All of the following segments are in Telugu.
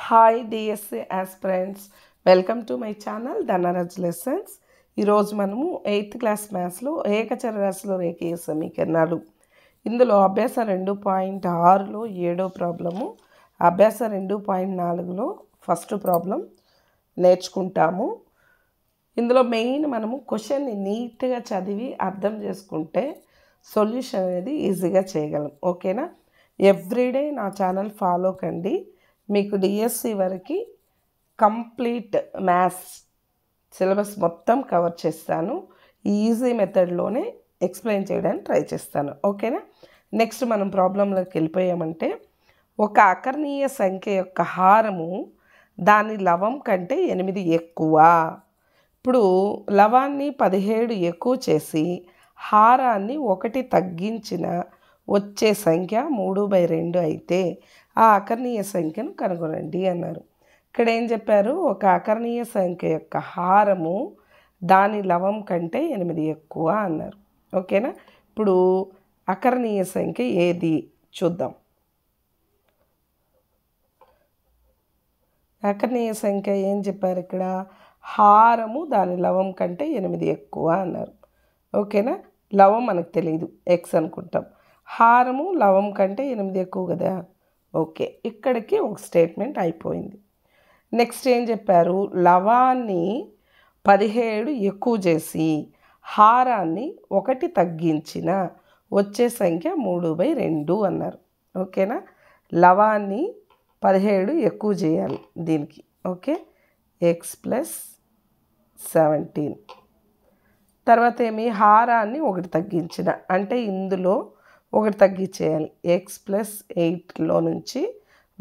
Hi DSC aspirants, welcome to my channel Dhanraj lessons. ఈరోజు మనము 8th క్లాస్ మ్యాథ్స్లో ఏకచరరాశిలో రేఖీయ సమీకరణాలు ఇందులో అభ్యాస 2.6లో 7వ ప్రాబ్లము, అభ్యాస 2.4లో ఫస్ట్ ప్రాబ్లం నేర్చుకుంటాము. ఇందులో మెయిన్ మనము క్వశ్చన్ని నీట్గా చదివి అర్థం చేసుకుంటే సొల్యూషన్ అనేది ఈజీగా చేయగలం. ఓకేనా? ఎవ్రీడే నా ఛానల్ ఫాలో కండి. మీకు డిఎస్సి వరకు కంప్లీట్ మ్యాథ్స్ సిలబస్ మొత్తం కవర్ చేస్తాను. ఈజీ మెథడ్లోనే ఎక్స్ప్లెయిన్ చేయడానికి ట్రై చేస్తాను. ఓకేనా? నెక్స్ట్ మనం ప్రాబ్లంలోకి వెళ్ళిపోయామంటే, ఒక అకర్ణీయ సంఖ్య యొక్క హారము దాని లవం కంటే 8 ఎక్కువ. ఇప్పుడు లవాన్ని 17 ఎక్కువ చేసి హారాన్ని 1 తగ్గించిన వచ్చే సంఖ్య 3/2 అయితే ఆ అకర్ణీయ సంఖ్యను కనుగొనండి అన్నారు. ఇక్కడ ఏం చెప్పారు? ఒక అకర్ణీయ సంఖ్య యొక్క హారము దాని లవం కంటే 8 ఎక్కువ అన్నారు. ఓకేనా? ఇప్పుడు అకర్ణీయ సంఖ్య ఏది చూద్దాం. అకర్ణీయ సంఖ్య ఏం చెప్పారు ఇక్కడ? హారము దాని లవం కంటే 8 ఎక్కువ అన్నారు. ఓకేనా? లవం మనకు తెలియదు, ఎక్స్ అనుకుంటాం. హారము లవం కంటే 8 ఎక్కువ కదా. ఓకే, ఇక్కడికి ఒక స్టేట్మెంట్ అయిపోయింది. నెక్స్ట్ ఏం చెప్పారు? లవాన్ని 17 ఎక్కువ చేసి హారాన్ని 1 తగ్గించిన వచ్చే సంఖ్య 3/2 అన్నారు. ఓకేనా? లవాన్ని 17 ఎక్కువ చేయాలి దీనికి. Okay, X plus 17. తర్వాత ఏమి? హారాన్ని 1 తగ్గించిన, అంటే ఇందులో 1 తగ్గించేయాలి. ఎక్స్ ప్లస్ 8లో నుంచి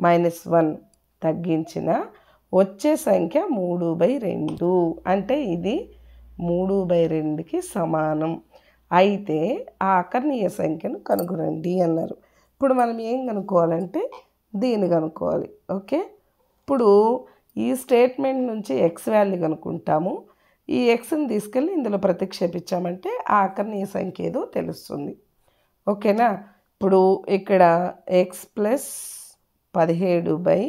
-1 తగ్గించిన వచ్చే సంఖ్య 3/2, అంటే ఇది 3/2కి సమానం. అయితే ఆ అకర్ణీయ సంఖ్యను కనుగొనండి అన్నారు. ఇప్పుడు మనం ఏం కనుక్కోవాలంటే దీన్ని కనుక్కోవాలి. ఓకే, ఇప్పుడు ఈ స్టేట్మెంట్ నుంచి ఎక్స్ వాల్యూ కనుక్కుంటాము. ఈ ఎక్స్ని తీసుకెళ్ళి ఇందులో ప్రతిక్షేపించామంటే ఆ అకర్ణీయ సంఖ్య ఏదో తెలుస్తుంది. ఓకేనా? ఇప్పుడు ఇక్కడ ఎక్స్ ప్లస్ 17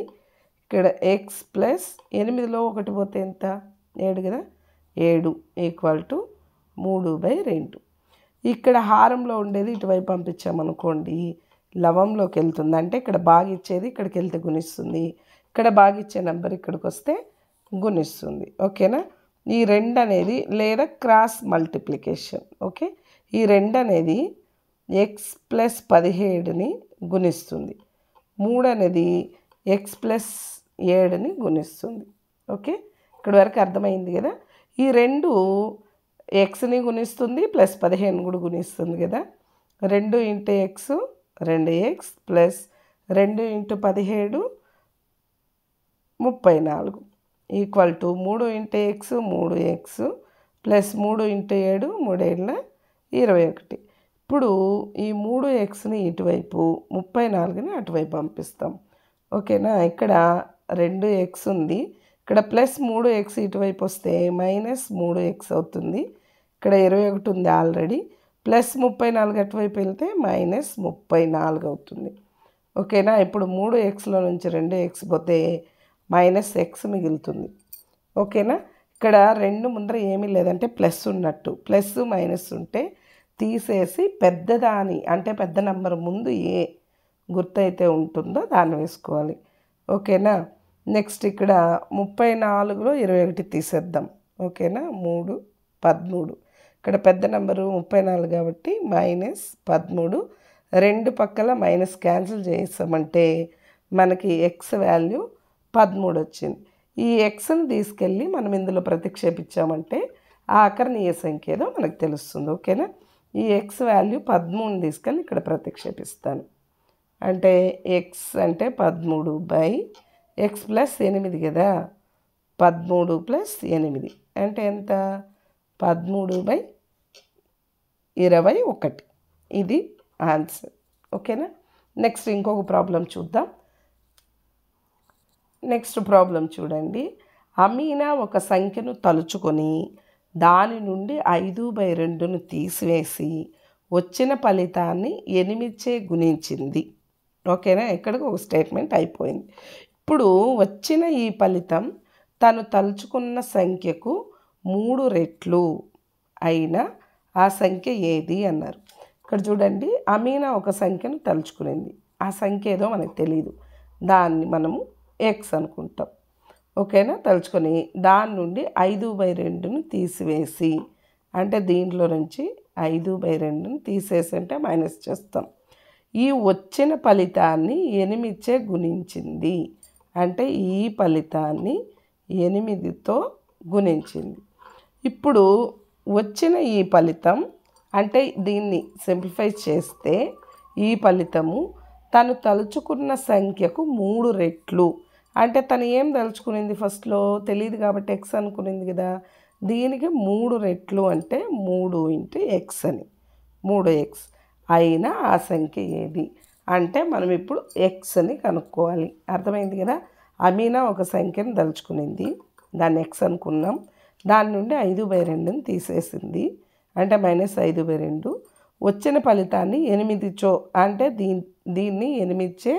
ఇక్కడ ఎక్స్ ప్లస్ 8లో 1 పోతే ఎంత? 7 కదా. 7 = 3/2. ఇక్కడ హారంలో ఉండేది ఇటువైపు పంపించామనుకోండి, లవంలోకి వెళ్తుంది. అంటే ఇక్కడ భాగిచ్చేది ఇక్కడికి వెళ్తే గుణిస్తుంది, ఇక్కడ భాగిచ్చే నెంబర్ ఇక్కడికి వస్తే గుణిస్తుంది. ఓకేనా? ఈ 2 అనేది లేదా క్రాస్ మల్టిప్లికేషన్. ఓకే, ఈ 2 అనేది ఎక్స్ ప్లస్ 17ని గుణిస్తుంది, 3 అనేది ఎక్స్ ప్లస్ 7ని గుణిస్తుంది. ఓకే, ఇక్కడి వరకు అర్థమైంది కదా. ఈ 2 ఎక్స్ని గుణిస్తుంది ప్లస్ 15 కూడా గుణిస్తుంది కదా. 2 × X 2x plus 2 × 17 34 = 3 × x 3x plus 3 × 7 3 × 21. ఇప్పుడు ఈ 3xని ఇటువైపు 34ని అటువైపు పంపిస్తాం. ఓకేనా? ఇక్కడ 2x ఉంది, ఇక్కడ ప్లస్ 3x ఇటువైపు వస్తే -3x అవుతుంది. ఇక్కడ 21 ఉంది ఆల్రెడీ, ప్లస్ 34 అటువైపు వెళ్తే -34 అవుతుంది. ఓకేనా? ఇప్పుడు 3xలో నుంచి 2x పోతే -x మిగులుతుంది. ఓకేనా? ఇక్కడ 2 ముందర ఏమీ లేదంటే ప్లస్ ఉన్నట్టు, ప్లస్ మైనస్ ఉంటే తీసేసి పెద్దదాని అంటే పెద్ద నెంబర్ ముందు ఏ గుర్తయితే ఉంటుందో దాన్ని వేసుకోవాలి. ఓకేనా? నెక్స్ట్ ఇక్కడ 34లో 21 తీసేద్దాం. ఓకేనా? 3 13. ఇక్కడ పెద్ద నెంబరు 34 కాబట్టి -13. 2 పక్కల మైనస్ క్యాన్సిల్ చేసామంటే మనకి ఎక్స్ వాల్యూ 13 వచ్చింది. ఈ ఎక్స్ని తీసుకెళ్ళి మనం ఇందులో ప్రతిక్షేపించామంటే ఆ అకర్ణీయ సంఖ్య ఏదో మనకు తెలుస్తుంది. ఓకేనా? ఈ ఎక్స్ వాల్యూ 13 తీసుకెళ్ళి ఇక్కడ ప్రతిక్షేపిస్తాను. అంటే ఎక్స్ అంటే 13 ఎక్స్ ప్లస్ 8 కదా. 13 + 8 అంటే ఎంత? 13/21. ఇది ఆన్సర్. ఓకేనా? నెక్స్ట్ ఇంకొక ప్రాబ్లం చూద్దాం. నెక్స్ట్ ప్రాబ్లం చూడండి. అమీనా ఒక సంఖ్యను తలుచుకొని దాని నుండి 5/2ను తీసివేసి వచ్చిన ఫలితాన్ని 8చే గుణించింది. ఓకేనా? ఇక్కడికి ఒక స్టేట్మెంట్ అయిపోయింది. ఇప్పుడు వచ్చిన ఈ ఫలితం తను తలుచుకున్న సంఖ్యకు 3 రెట్లు అయిన ఆ సంఖ్య ఏది అన్నారు. ఇక్కడ చూడండి, అమీనా ఒక సంఖ్యను తలుచుకునింది. ఆ సంఖ్య ఏదో మనకు తెలియదు, దాన్ని మనము ఎక్స్ అనుకుంటాం. ఓకేనా? తలుచుకొని దాని నుండి 5/2ను తీసివేసి, అంటే దీంట్లో నుంచి 5/2ను తీసేసి అంటే మైనస్ చేస్తాం. ఈ వచ్చిన ఫలితాన్ని 8చే గుణించింది, అంటే ఈ ఫలితాన్ని 8తో గుణించింది. ఇప్పుడు వచ్చిన ఈ ఫలితం అంటే దీన్ని సింప్లిఫై చేస్తే ఈ ఫలితము తను తలుచుకున్న సంఖ్యకు 3 రెట్లు, అంటే తను ఏం తలుచుకునింది ఫస్ట్లో తెలియదు కాబట్టి ఎక్స్ అనుకునింది కదా, దీనికి 3 రెట్లు అంటే 3 × x అని, 3x అయినా ఆ సంఖ్య ఏది అంటే మనం ఇప్పుడు ఎక్స్ని కనుక్కోవాలి. అర్థమైంది కదా? అమీనా ఒక సంఖ్యను తలుచుకునింది, దాన్ని ఎక్స్ అనుకున్నాం. దాని నుండి 5/2ని తీసేసింది, అంటే -5/2. వచ్చిన ఫలితాన్ని 8చో అంటే దీన్ని 8చే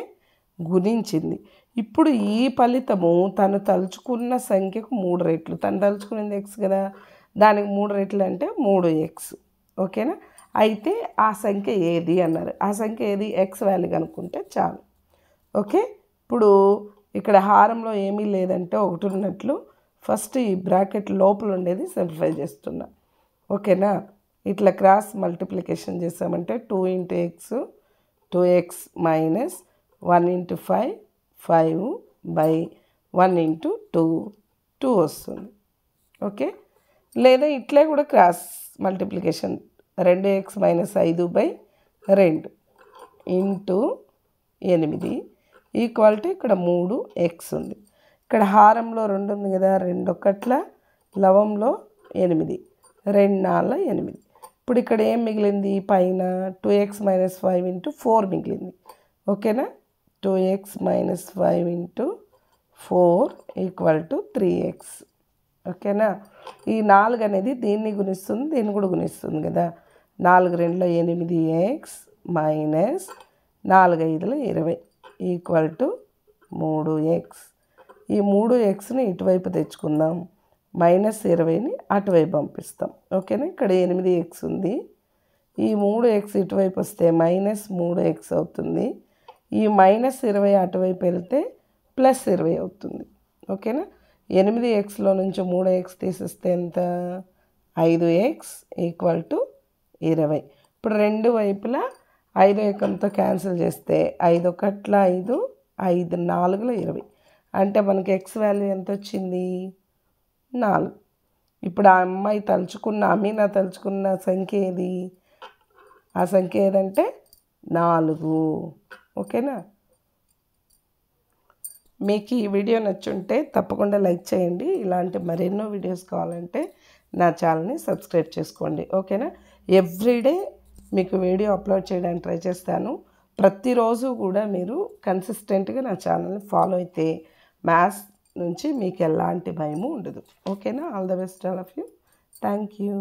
గుణించింది. ఇప్పుడు ఈ ఫలితము తను తలుచుకున్న సంఖ్యకు 3 రెట్లు, తను తలుచుకునేది ఎక్స్ కదా, దానికి 3 రెట్లు అంటే 3x. ఓకేనా? అయితే ఆ సంఖ్య ఏది అన్నారు. ఆ సంఖ్య ఏది, ఎక్స్ వాల్యూ కనుక్కుంటే చాలు. ఓకే, ఇప్పుడు ఇక్కడ హారంలో ఏమీ లేదంటే ఒకటి ఉన్నట్లు ఫస్ట్ ఈ బ్రాకెట్ లోపల ఉండేది సింప్లిఫై చేస్తున్నా. ఓకేనా? ఇట్లా క్రాస్ మల్టిప్లికేషన్ చేసామంటే 2 × x 2x మైనస్ 1 × 5 5/1 × 2 వస్తుంది. ఓకే, లేదా ఇట్లే కూడా క్రాస్ మల్టిప్లికేషన్ 2x - 5/2 × 8 ఈక్వాలిటీ ఇక్కడ 3x ఉంది. ఇక్కడ హారంలో 2 ఉంది కదా, 2 ఒకట్ల, లవంలో 8, 2 4 8. ఇప్పుడు ఇక్కడ ఏం మిగిలింది, పైన 2x - 5 × 4 మిగిలింది. ఓకేనా? 2x - 5 × 4 = 3x. ఓకేనా? ఈ 4 అనేది దీన్ని గుణిస్తుంది, దీన్ని కూడా గుణిస్తుంది కదా. 4 2 8x మైనస్ 4 5 20 = 3x. ఈ 3xని ఇటువైపు తెచ్చుకుందాం, -20ని అటువైపు పంపిస్తాం. ఓకేనా? ఇక్కడ 8x ఉంది, ఈ 3x ఇటువైపు వస్తే -3x అవుతుంది. ఈ -20 అటువైపు వెళ్తే +20 అవుతుంది. ఓకేనా? 8xలో నుంచి 3x తీసేస్తే ఎంత, 5x = 20. ఇప్పుడు రెండు వైపులా 5 ఎకంతో క్యాన్సిల్ చేస్తే 5 1 5 5 4 20, అంటే మనకి ఎక్స్ వాల్యూ ఎంత వచ్చింది, 4. ఇప్పుడు ఆ అమ్మాయి తలుచుకున్న, అమీనా తలుచుకున్న సంఖ్య ఏది, ఆ సంఖ్య ఏదంటే 4. ఓకేనా? మీకు ఈ వీడియో నచ్చుంటే తప్పకుండా లైక్ చేయండి. ఇలాంటి మరెన్నో వీడియోస్ కావాలంటే నా ఛానల్ని సబ్స్క్రైబ్ చేసుకోండి. ఓకేనా? ఎవ్రీడే మీకు వీడియో అప్లోడ్ చేయడానికి ట్రై చేస్తాను. ప్రతిరోజు కూడా మీరు కన్సిస్టెంట్గా నా ఛానల్ని ఫాలో అయితే మ్యాథ్స్ నుంచి మీకు ఎలాంటి భయము ఉండదు. ఓకేనా? All the best all of you. Thank you.